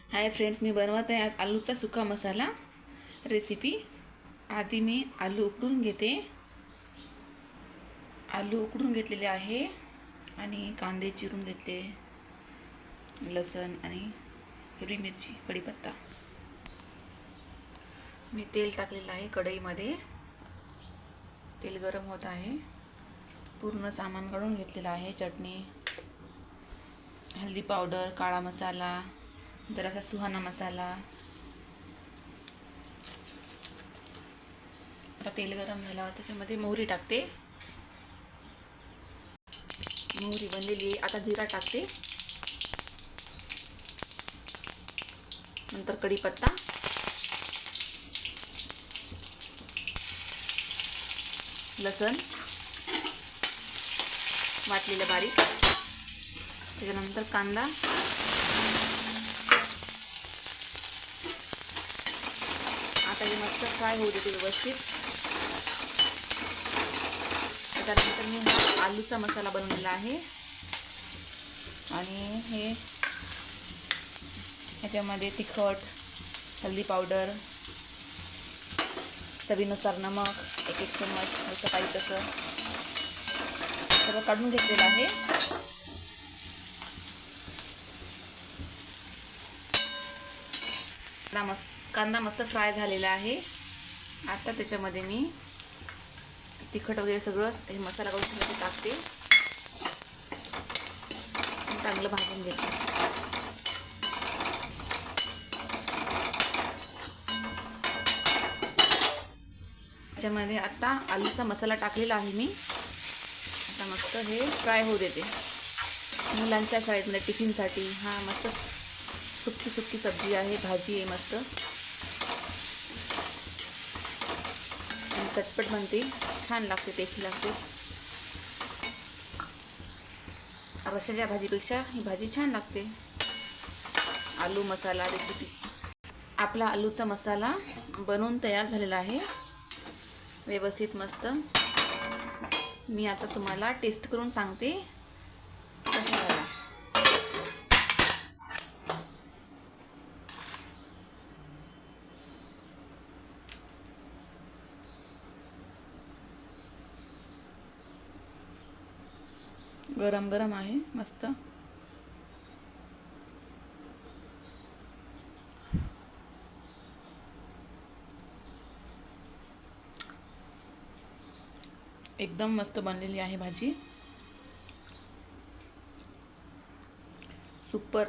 Hi friends, मी बनवत आहे आलूचा सुका मसाला रेसिपी। आधी मी आलू उकडून घेते। आलू उकडून घेतलेले आहे आणि कांदे चिरून घेतले, लसण आणि हिरवी मिरची, कढीपत्ता। मी तेल टाकलेलं आहे कढईमध्ये। तेल गरम होत आहे। पूर्ण सामान काढून घेतलेलं आहे। चटणी, हल्दी पावडर, काळा मसाला, जरासा सुहाना मसाला। आता तेल गरम झाल्यावर त्याच्यामध्ये मोहरी टाकते। मोहरी बनलेली आहे। आता जिरा टाकते, नंतर कढीपत्ता, लसण वाटलेलं बारीक, त्याच्यानंतर कांदा, आता हे मस्त फ्राय होऊ देते व्यवस्थित। त्यानंतर मी आलूचा मसाला बनवलेला आहे आणि हे ह्याच्यामध्ये तिखट, हल्दी पावडर, चवीनुसार नमक, एक चम्मच, जसं पाहिजे तसं सगळं काढून घेतलेलं आहे। कांदा मस्त फ्राय झालेला आहे। आता त्याच्यामध्ये मी तिखट वगैरे सगळं हे मसाला करून टाकते, चांगलं भाजून घेते। त्याच्यामध्ये आता आलूचा मसाला टाकलेला आहे मी। आता मस्त हे फ्राय होऊ देते। मुलांच्या शाळेतल्या टिफिनसाठी हा मस्त सुक्की सुक्की सब्जी आहे, भाजी आहे मस्त आणि चटपट बनते, छान लागते, टेस्टी लागते। रशाच्या भाजीपेक्षा ही भाजी छान लागते। आलू मसाला रेसिपी। आपला आलूचा मसाला बनवून तयार झालेला आहे व्यवस्थित मस्त। मी आता तुम्हाला टेस्ट करून सांगते कसा झाला। गरम गरम आहे मस्त। एकदम मस्त बनलेली आहे भाजी, सुपर।